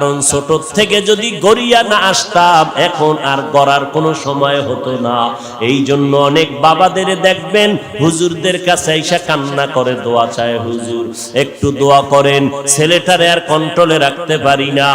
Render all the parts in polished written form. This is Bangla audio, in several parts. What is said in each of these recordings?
কারণ ছোট থেকে যদি গড়িয়া না আসতাম এখন আর গড়ার কোনো সময় হতো না। এই জন্য অনেক বাবাদের দেখবেন হুজুরদের কাছে এসে কান্না করে, দোয়া চায়, হুজুর একটু দোয়া করেন, ছেলেটারে আর কন্ট্রোলে রাখতে পারি না।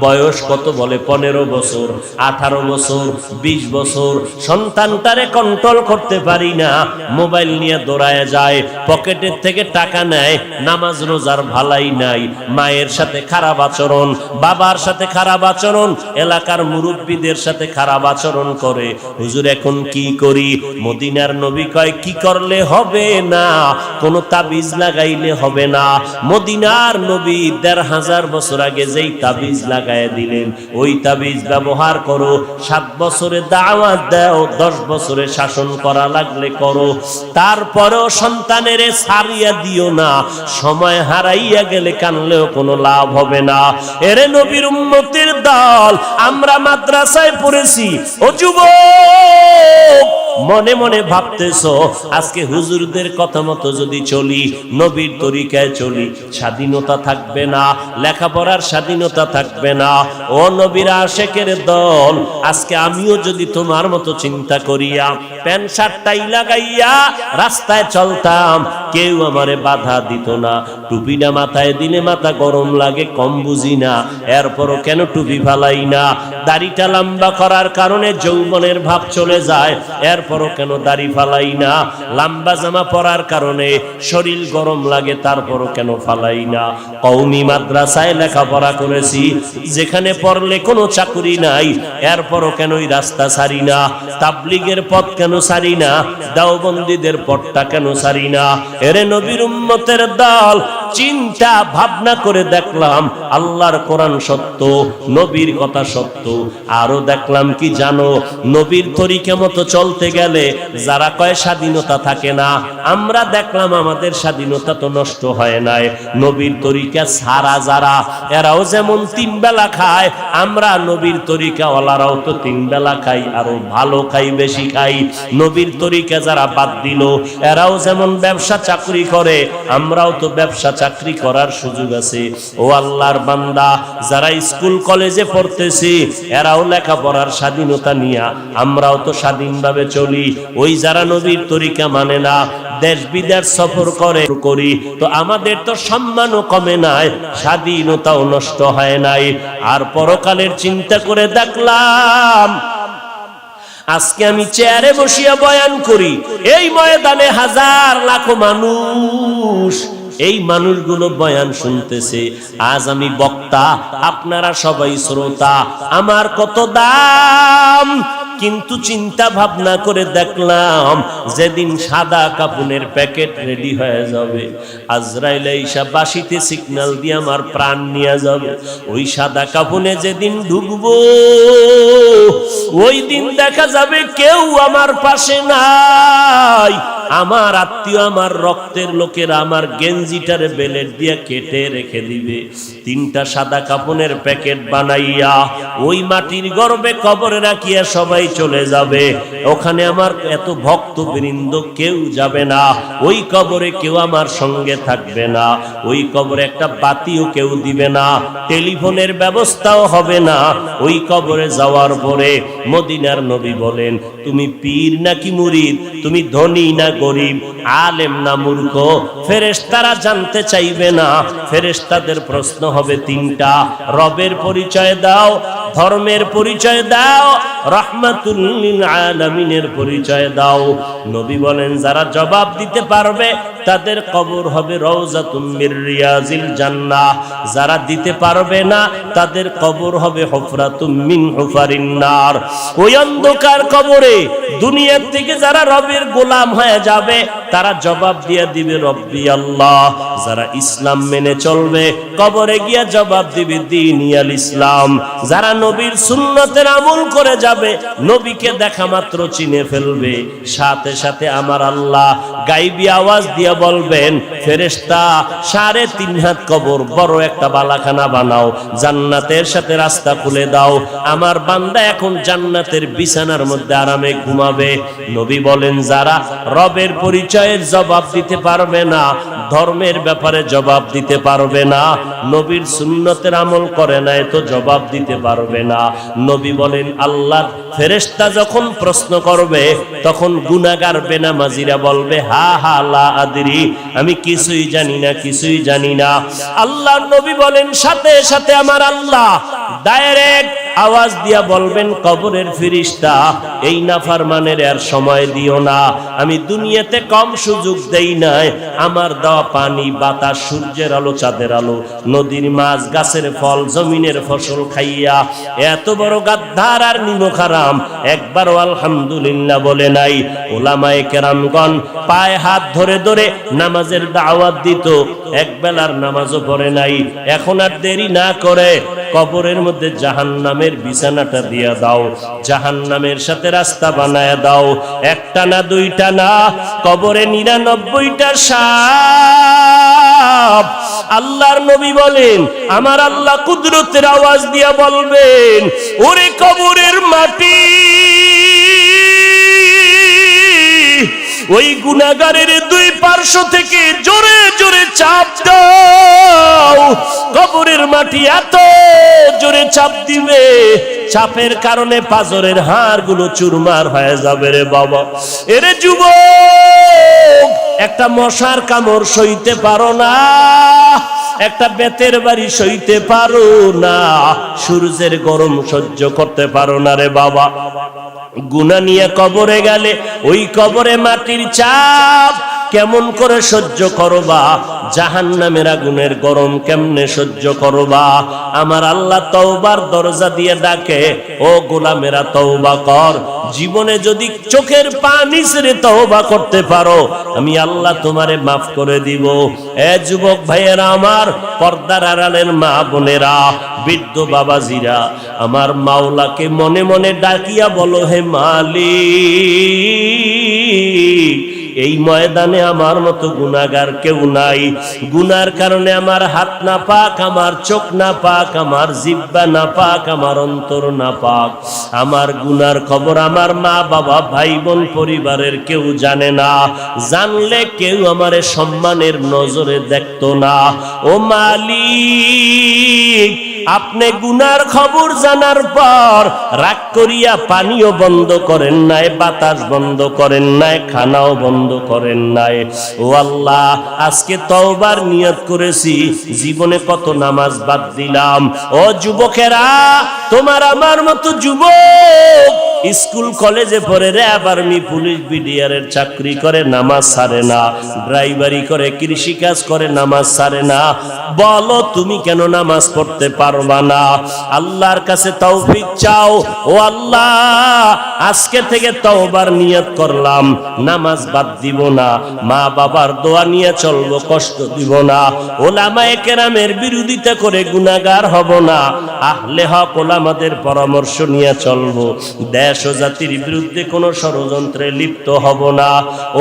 বয়স কত বলে 15 বছর, 18 বছর, 20 বছর, সন্তানটারে কন্ট্রোল করতে পারি না। মোবাইল নিয়ে দৌড়ায় যায়, পকেটের থেকে টাকা নেয়, নামাজ রোজার ভালাই নাই, মায়ের সাথে খারাপ আচরণ, বাবার সাথে খারাপ আচরণ, এলাকার মুরব্বীদের সাথে খারাপ আচরণ করে। হুজুর এখন কি করি? মদিনার নবী কয় কি করলে হবে না, কোন তাবিজ লাগাইলে হবে না। মদিনার নবী 1500 বছর আগে যেই তাবিজ লাগায় দিলেন ওই তাবিজ ব্যবহার করো। 7 বছরে দাওয়াত দাও, 10 বছরে শাসন করা লাগলে করো, তারপরেও সন্তানের ছাড়িয়া দিও না। সময় হারাইয়া গেলে কানলেও কোনো লাভ হবে না। এরে নবীর উম্মতের দল, আমরা মাদ্রাসায় পড়েছি। ও যুবক, মনে মনে ভাবতেছো আজকে হুজুরদের কথা মতো যদি চলি, নবীর তরিকায় চলি, স্বাধীনতা থাকবে না, লেখাপড়ার স্বাধীনতা থাকবে না। ও নবীর আশেকের দল, আজকে আমিও যদি তোমার মতো চিন্তা করিয়া প্যান্ট শার্ট টাই লাগাইয়া রাস্তায় চলতাম, কেউ আমারে বাধা দিত না। টুপিটা মাথায় দিলে মাথা গরম লাগে, কম বুঝি না, এরপরও কেন টুপি ফালাই না? দাড়িটা লম্বা করার কারণে যৌবনের ভাব চলে যায়, এরপরও কেন দাড়ি ফালাই না? লম্বা জামা পরার কারণে শরীর গরম লাগে, তারপরও কেন ফালাই না? কওমি মাদ্রাসায় লেখাপড়া করেছি, যেখানে পড়লে কোনো চাকরি নাই, এরপরও কেন ওই রাস্তা ছাড়ি না? তাবলিগের পথ কেন ছাড়ি না? দেওবন্দীদের পথটা কেন ছাড়ি না? এরে নবীর উম্মতের দল, চিন্তা ভাবনা করে দেখলাম আল্লাহর কোরআন সত্য, নবীর কথা সত্য। আরো দেখলাম কি জানো, নবীর তরিকা মতো চলতে গেলে যারা কয় স্বাধীনতা থাকে না, আমরা দেখলাম আমাদের স্বাধীনতা তো নষ্ট হয় নাই। নবীর তরিকা ছাড়া যারা, এরাও যেমন 3 বেলা খায়, আমরা নবীর তরিকা ওয়ালারাও তো 3 বেলা খাই, আরো ভালো খাই, বেশি খাই। নবীর তরিকা যারা বাদ দিল, এরাও যেমন ব্যবসা চাকরি করে, আমরাও তো ব্যবসা চাকরি করার সুযোগ আছে। ও আল্লাহর বান্দা, যারা স্কুল কলেজে পড়তেছি, এরাও লেখাপড়ার স্বাধীনতা নিয়া, আমরাও তো স্বাধীনভাবে চলি। ওই যারা নবীর তরিকা মানে না, দেশ বিদেশ সফর করি, তো আমাদের তো সম্মানও কমে নাই, স্বাধীনতাও নষ্ট হয় নাই। আর পরকালের চিন্তা করে দেখলাম, আজকে আমি চেয়ারে বসিয়া বয়ান করি, এই ময়দানে হাজার লাখো মানুষ, এই মানুষগুলো বয়ান শুনতেছে। আজ আমি বক্তা, আপনারা সবাই শ্রোতা, আমার কত দাম। কিন্তু চিন্তা ভাবনা করে দেখলাম, যেদিন সাদা কাপুনের প্যাকেট রেডি হয়ে যাবে, আজরাইল ঈসা বাঁশিতে সিগন্যাল দিয়ে আমার প্রাণ নিয়ে যাবে, ওই সাদা কাপুনে যেদিন ঢুকবো, ওই দিন দেখা যাবে কেউ আমার পাশে নাই। আমার আত্মীয়, আমার রক্তের লোকেরা আমার গেঞ্জিটারে বেলেট দিয়ে কেটে রেখে দিবে। 3টা সাদা কাপনের প্যাকেট বানাইয়া ওই মাটির গর্ভে কবরে রাখিয়া সবাই চলে যাবে। ওখানে আমার এত ভক্তবৃন্দ কেউ যাবে না, ওই কবরে কেউ আমার সঙ্গে থাকবে না, ওই কবরে একটা বাতিও কেউ দিবে না, টেলিফোনের ব্যবস্থাও হবে না। ওই কবরে যাওয়ার পরে মদিনার নবী বলেন, তুমি পীর নাকি মুরিদ, তুমি ধনী না গরিব, আলেম না মূর্খ, ফেরেশতারা জানতে চাইবে না। ফেরেশতাদের প্রশ্ন হবে 3টা, রবের পরিচয় দাও, ধর্মের পরিচয় দাও, রাহমাতুল লিল আলামিনের পরিচয় দাও। নবী বলেন, যারা জবাব দিতে পারবে তাদের কবর হবে রওজাতুম মির রিয়াজিল জান্নাহ, যারা দিতে পারবে না তাদের কবর হবে হুফরাতুম মিন হুফারিন নার। ওই অন্ধকার কবরে দুনিয়ার থেকে যারা রবের গোলাম হয়ে যাবে, তারা জবাব দিয়ে দিবে রব্বি আল্লাহ। যারা ইসলাম মেনে চলবে, কবরে গিয়া জবাব দিবে দীনি আল ইসলাম। যারা নবীর সুন্নতের আমল করে যাবে, নবীকে দেখা মাত্র চিনে ফেলবে, সাথে সাথে আমার আল্লাহ গায়বী আওয়াজ দিয়া বলবেন, ফেরেশতা 3.5 হাত কবর বড় একটা বালাখানা বানাও, জান্নাতের সাথে রাস্তা খুলে দাও, আমার বান্দা এখন জান্নাতের বিছানার মধ্যে আরামে ঘুমাবে। নবী বলেন, যারা রবের পরিচয়ের জবাব দিতে পারবে না, ধর্মের ব্যাপারে জবাব দিতে পারবে না, নবীর সুন্নতের আমল করে না, তো জবাব দিতে পারবে না। নবী বলেন, আল্লাহর ফেরেশতা যখন প্রশ্ন করবে তখন গুনাহগার বেনামাজিরা বলবে, হা হা লা আদরি, আমি কিছুই জানি না, কিছুই জানি না। আল্লাহর নবী বলেন, সাথে সাথে আমার আল্লাহ ডাইরেক্ট আওয়াজ দিয়া বলবেন, কবরের ফেরেশতা, এই নাফরমানের আর সময় দিও না, আমি দুনিয়াতে কম সুযোগ দেই নাই, আমার দেওয়া পানি, বাতাস, সূর্যের আলো, চাঁদের আলো, নদীর মাছ, গাছের ফল, জমিনের ফসল খাইয়া এত বড় গাদ্দার আর নিমখারাম একবারও আলহামদুলিল্লাহ বলে নাই। ওলামায়ে কেরামগণ পায়ে হাত ধরে ধরে নামাজের দাওয়াত দিত, এক বেলার নামাজও পড়ে নাই। এখন আর দেরি না করে কবরের মধ্যে জাহান্নামের বিছানাটা দিয়া দাও, জাহান্নামের সাথে রাস্তা বানায়া দাও। একটা না, দুইটা না, কবরে 99টা সাপ। আল্লাহর নবী বলেন, আমার আল্লাহ কুদরতের আওয়াজ দিয়া বলবেন, ওরে কবরের মাটি, ওই গুনাহগারের দুই পার্শ্ব থেকে জোরে জোরে চাপ দাও। কবরের মাটি এত জোরে চাপ দিবে, চাপের কারণে পাজরের হাড়গুলো চুরমার হয়ে যাবে রে বাবা। এরে যুবক, একটা মশার কামড় সইতে পারো না, একটা বেতের বাড়ি সইতে পারো না, সূর্যের গরম সহ্য করতে পারো না রে বাবা। গুনাহ নিয়ে কবরে গেলে ওই কবরে মাটির চাপ কেমন করে সহ্য করবা, জাহান্নামের আগুনের গরম কেমনে সহ্য করবা। আমার আল্লাহ তওবার দরজা দিয়ে ডাকে, ও গোলামেরা তওবা কর। জীবনে যদি চোখের পানি ছেড়ে তওবা করতে পারো, আমি আল্লাহ তোমারে মাফ করে দিব। এ যুবক ভাইয়েরা, আমার পর্দার আড়ালের মা বোনেরা, বৃদ্ধ বাবাজিরা, আমার মাওলাকে মনে মনে ডাকিয়া বলো, হে মালিক, এই ময়দানে আমার মতো গুনাহগার কেউ নাই। গুনার কারণে আমার হাত না পাক, আমার চোখ না পাক, আমার জিহ্বা না পাক, আমার অন্তর না পাক। আমার গুনার খবর আমার মা বাবা, ভাই বোন, পরিবারের কেউ জানে না। জানলে কেউ আমারে সম্মানের নজরে দেখতো না। ও মালিক, আপনি গুনার খবর জানার পর রাগ করিয়া পানিও বন্ধ করেন নাই, বাতাস বন্ধ করেন নাই, খানাও বন্ধ করেন নাই। ও আল্লাহ, আজকে তওবার নিয়ত করেছি, জীবনে কত নামাজ বাদ দিলাম। ও যুবকেরা, তোমার আমার মতো যুবক স্কুল কলেজে পড়ে, র্যাব, আর্মি, পুলিশ, বিডিআরের চাকরি করে, নামাজ ছাড়ে না, ড্রাইভারি করে, কৃষি কাজ করে, নামাজ ছাড়ে না। বলো, তুমি কেন নামাজ পড়তে পারবা না? আল্লাহর কাছে তৌফিক চাও। ও আল্লাহ, আজকে থেকে তওবার নিয়ত করলাম, নামাজ বাদ দিব না, মা বাবার দোয়া নিয়ে চলবো, কষ্ট দিব না, ওলামায়ে কেরামের বিরোধিতা করে গুনাহগার হব না, আহলে হক ওলামাদের পরামর্শ নিয়ে চলবো, দেশ ও জাতির বিরুদ্ধে কোন ষড়যন্ত্রে লিপ্ত হব না।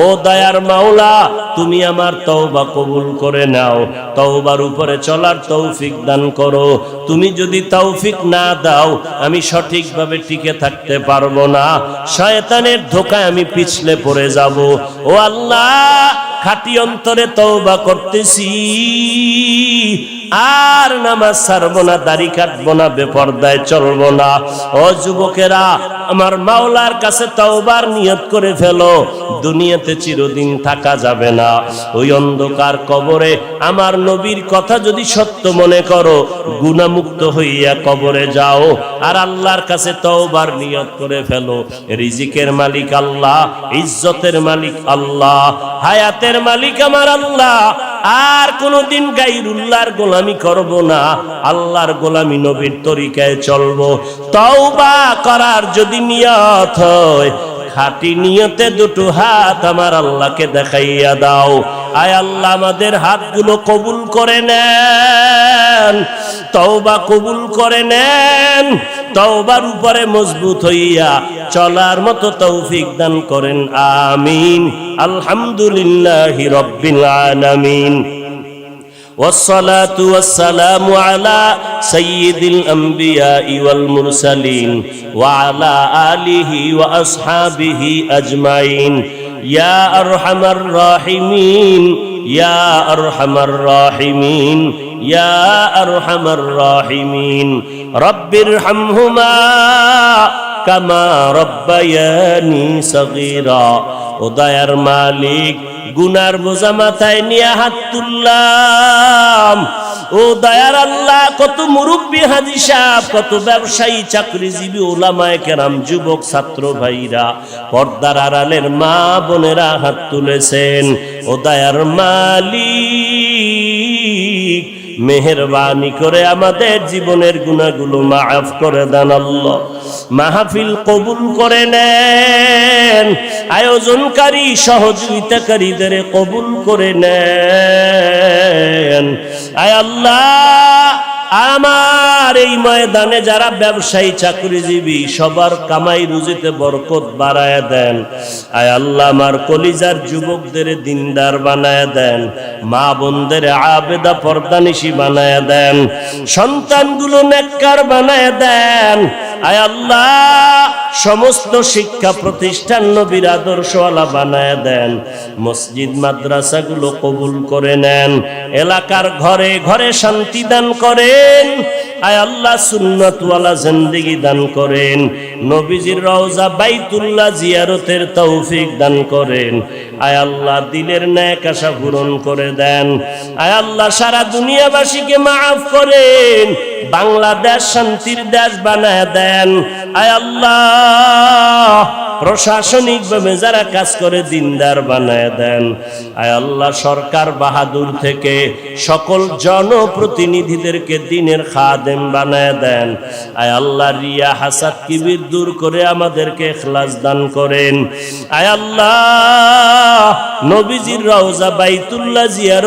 ও দয়ার মাওলা, তুমি আমার তওবা কবুল করে নাও, তওবার উপরে চলার তৌফিক দান করো। তুমি যদি তৌফিক না দাও, আমি সঠিকভাবে টিকে থাকতে পারবো না, শয়তানের ধোঁকায় আমি পিছলে পড়ে যাব। ও আল্লাহ, খাঁটি অন্তরে তওবা করতেছি, আর নামাজ ছাড়বো না, দাড়ি কাটবো না, বেপরদায় চলবো না। ও যুবকেরা, আমার মাওলার কাছে তওবার নিয়ত করে ফেলো, দুনিয়াতে চিরদিন থাকা যাবে না। ওই অন্ধকার কবরে আমার নবীর কথা যদি সত্য মনে করো, গুনাহমুক্ত হইয়া কবরে যাও, আর আল্লাহর কাছে তওবার নিয়ত করে ফেলো। রিজিকের মালিক আল্লাহ, ইজ্জতের মালিক আল্লাহ, হায়াতের মালিক আমার আল্লাহ। আর কোনদিন গায়রুল্লাহর গোলামি করব না, আল্লাহর গোলামি, নবীর তরিকায় চলবো। তওবা করার যদি নিয়ত হয়, খাঁটি নিয়তে দুটো হাত আমার আল্লাহকে দেখাইয়া দাও। আয় আল্লাহ আমাদের হাতগুলো কবুল করে নেন, তওবা কবুল করে নেন, তওবার উপরে মজবুত হইয়া চলার মতো তৌফিক দান করেন, আমিন। আলহামদুলিল্লাহি রাব্বিল আলামিন। والصلاة والسلام على سيد الأنبياء والمرسلين وعلى آله وأصحابه أجمعين يا أرحم الراحمين يا أرحم الراحمين يا أرحم الراحمين رب ارحمهما كما ربياني صغيرا উদয়ার মালিক গুনার বোঝা মাথায় নিয়ে হাত তুললাম। ও দয়ার আল্লাহ, কত মুরব্বী হাজী সাহেব, কত ব্যবসায়ী, চাকরিজীবী, ওলামায়ে কেরাম, যুবক ছাত্র ভাইরা, পর্দার আড়ালের মা বোনেরা হাত তুলেছেন। ও দয়ার মালিক, মেহেরবানি করে আমাদের জীবনের গুনাহগুলো মাফ করে দেন আল্লাহ। মাহফিল কবুল করে নেন, আয়োজনকারী সহযোগিতাকারীদের কবুল করে নেন। আয় আল্লাহ, আমার এই ময়দানে যারা ব্যবসায়ী, চাকরিজীবী, সবার কামাই রুজিতে বরকত বাড়ায় দেন। আয় আল্লাহ, আমার কলিজার যুবকদের দিনদার বানায় দেন, মা বোনদের আবেদা পর্দানিশী বানায় দেন, সন্তানগুলো নেককার বানায় দেন। আয় আল্লাহ, সমস্ত শিক্ষা প্রতিষ্ঠান নবীর আদর্শওয়ালা বানায় দেন, মসজিদ মাদ্রাসাগুলো কবুল করে নেন, এলাকার ঘরে ঘরে শান্তি দান করেন। আয় আল্লাহ, সুন্নাতওয়ালা জিন্দেগি দান করেন, নবীজির রওজা বাইতুল্লাহ জিয়ারতের তৌফিক দান করেন। আয় আল্লাহ, দিলের নেক আশা পূরণ করে দেন। আয় আল্লাহ, সারা দুনিয়াবাসীকে মাফ করেন, বাংলাদেশ শান্তির দেশ বানায় দেন। আয় আল্লাহ, প্রশাসনিকভাবে যারা কাজ করে দিনদার বানায় দেন। আয় আল্লাহ, সরকার বাহাদুর থেকে সকল জনপ্রতিনিধিদেরকে দিনের খাদেম বানায় দেন। আয় আল্লাহ, রিয়া হাসাদ কিবির দূর করে আমাদেরকে ইখলাস দান করেন। আয় আল্লাহ, নবীজির রওজা বাইতুল্লাহ জিয়ারত